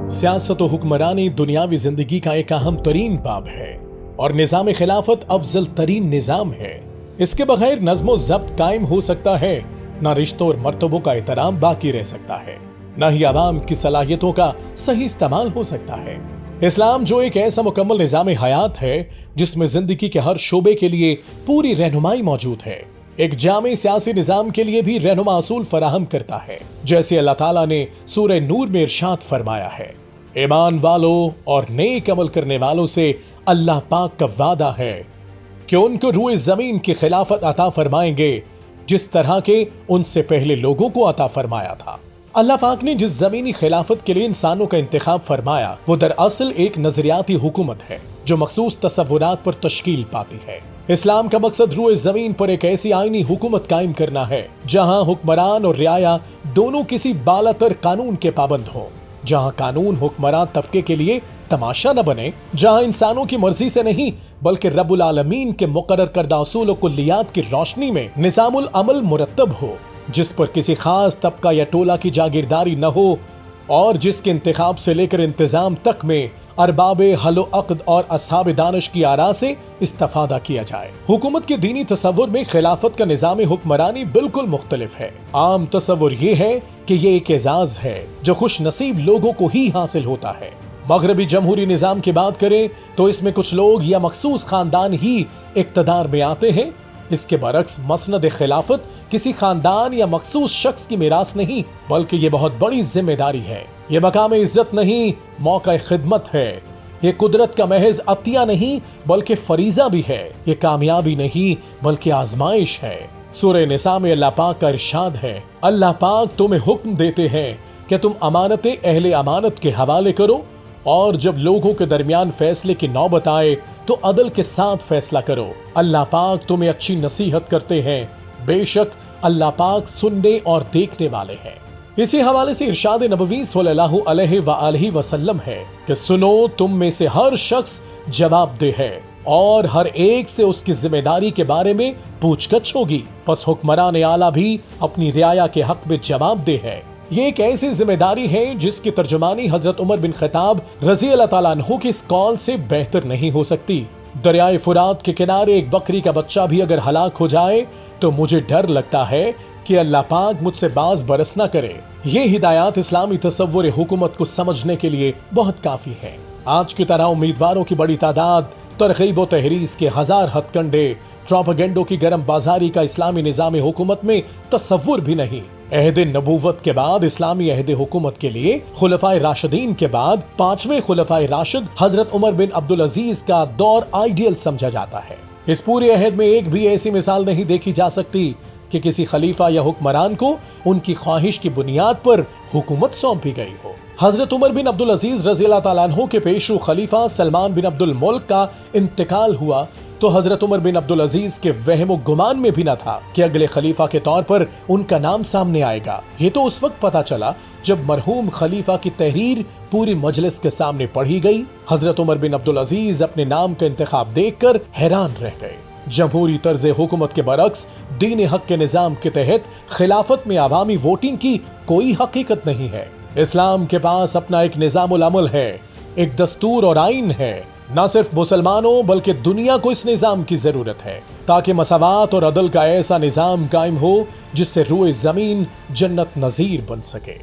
सियासत و हुक्मरानी दुनियावी जिंदगी का एक अहम तरीन बाब है और निज़ाम खिलाफत अफजल तरीन निज़ाम है। इसके बगैर नज़्म ज़ब्त कायम हो सकता है, न रिश्तों और मर्तबों का एहतराम बाकी रह सकता है, न ही आवाम की सलाहियतों का सही इस्तेमाल हो सकता है। इस्लाम जो एक ऐसा मुकम्मल निज़ाम हयात है जिसमें जिंदगी के हर शोबे के लिए पूरी रहनुमाई मौजूद है, एक जामे सियासी निज़ाम के लिए भी रहनुमा असूल फराहम करता है। जैसे अल्लाह ताला ने सूरह नूर में इरशाद फरमाया है, ईमान वालों और नेक अमल करने वालों से अल्लाह पाक का वादा है कि उनको रूए ज़मीन की खिलाफत अता फरमाएंगे जिस तरह के उनसे पहले लोगों को अता फरमाया था। अल्लाह पाक ने जिस ज़मीनी खिलाफत के लिए इंसानों का इंतखाब फरमाया वो दरअसल एक नजरियाती हुकूमत है जो मखसूस तसव्वुरात पर तश्कील पाती है। इस्लाम का मकसद रूए ज़मीन पर एक ऐसी आईनी हुकूमत कायम करना है जहां हुक्मरान और रियाया दोनों किसी बालातर कानून के पाबंद हों, जहां कानून हुक्मरान तबके के लिए तमाशा न बने, जहां इंसानों की मर्जी से नहीं बल्कि रब्बुल आलमीन के मुकर्रर करदा उसूल और कुल्लियात की रोशनी में निज़ामुल अमल मुरत्तब हो, जिस पर किसी खास तबका या टोला की जागीरदारी न हो और जिसके इंतखाब से लेकर इंतजाम तक में अरबाबे हलो अक्द और असहाब दानिश की आरा से इस्तेफादा किया जाए। हुकूमत के दीनी तसव्वुर में खिलाफत का निज़ाम हुक्मरानी बिल्कुल मुख्तलिफ है। आम तसव्वुर ये है कि ये एक एजाज है जो खुश नसीब लोगों को ही हासिल होता है। मगरबी जमहूरी निज़ाम की बात करें तो इसमें कुछ लोग या मखसूस खानदान ही इक्तदार में आते हैं। इसके बरक्स मसनद खिलाफत किसी खानदान या मखसूस शख्स की मीरास नहीं बल्कि ये बहुत बड़ी जिम्मेदारी है। ये मकाम इज्जत नहीं मौका खिदमत है। ये कुदरत का महज अतिया नहीं बल्कि फरीजा भी है। ये कामयाबी नहीं बल्कि आजमाइश है। सूरह निसा में अल्लाह पाक का इरशाद है, अल्लाह पाक तुम्हें हुक्म देते हैं कि तुम अमानतें अहले अमानत के हवाले करो और जब लोगों के दरमियान फैसले की नौबत आए तो अदल के साथ फैसला करो। अल्लाह पाक तुम्हें अच्छी नसीहत करते हैं, बेशक अल्लाह पाक सुनने और देखने वाले हैं। इसी हवाले से इरशाद नबवी सल्लल्लाहु अलैहि वसल्लम है कि सुनो, तुम में से हर शख्स जवाबदेह है और हर एक से उसकी जिम्मेदारी के बारे में पूछगछ होगी। बस हुक्मरान आला भी अपनी रियाया के हक में जवाबदेह है। ये एक ऐसी जिम्मेदारी है जिसकी तर्जुमानी हजरत उमर बिन खत्ताब रज़ी अल्लाह ताला अन्हु के इस कौल से बेहतर नहीं हो सकती। दरियाए फुरात के किनारे एक बकरी का बच्चा भी अगर हलाक हो जाए तो मुझे डर लगता है कि अल्लाह पाक मुझसे बाज बरस न करे। ये हिदायत इस्लामी तसव्वुर हुकूमत को समझने के लिए बहुत काफी है। आज की तरह उम्मीदवारों की बड़ी तादाद, तरगीब व तहरीस के हजार हथकंडे, प्रोपेगेंडो की गरम बाजारी का इस्लामी निज़ाम हुकूमत में तसव्वुर भी नहीं। अहद नबूवत के बाद इस्लामी अहद हुकूमत के लिए खुलफाए राशिदीन के बाद पांचवें खुलफाए राशिद हजरत उमर बिन अब्दुल अजीज का दौर आइडियल समझा जाता है। इस पूरे अहद में एक भी ऐसी मिसाल नहीं देखी जा सकती कि किसी खलीफा या हुक्मरान को उनकी ख्वाहिश की बुनियाद पर हुकूमत सौंपी गई हो। हजरत उमर बिन अब्दुल अजीज रज़ी अल्लाह ताला अन्हु के पेशरू खलीफा सलमान बिन अब्दुल मुल्क का इंतकाल हुआ तो हजरत उमर बिन अब्दुल अजीज के वहम गुमान में भी न था कि अगले खलीफा के तौर पर उनका नाम सामने आएगा। ये तो उस वक्त पता चला जब मरहूम खलीफा की तहरीर पूरी मजलिस के सामने पढ़ी गई। हजरत उमर बिन अब्दुल अजीज अपने नाम का इंतखाब देखकर हैरान रह गए। जमहूरी तर्ज हुकूमत के बरक्स दीन हक के निज़ाम के तहत खिलाफत में अवामी वोटिंग की कोई हकीकत नहीं है। इस्लाम के पास अपना एक निज़ामुल अमल है, एक दस्तूर और आइन है। न सिर्फ मुसलमानों बल्कि दुनिया को इस निज़ाम की जरूरत है ताकि मसावात और अदल का ऐसा निज़ाम कायम हो जिससे रूए ज़मीन जन्नत नज़ीर बन सके।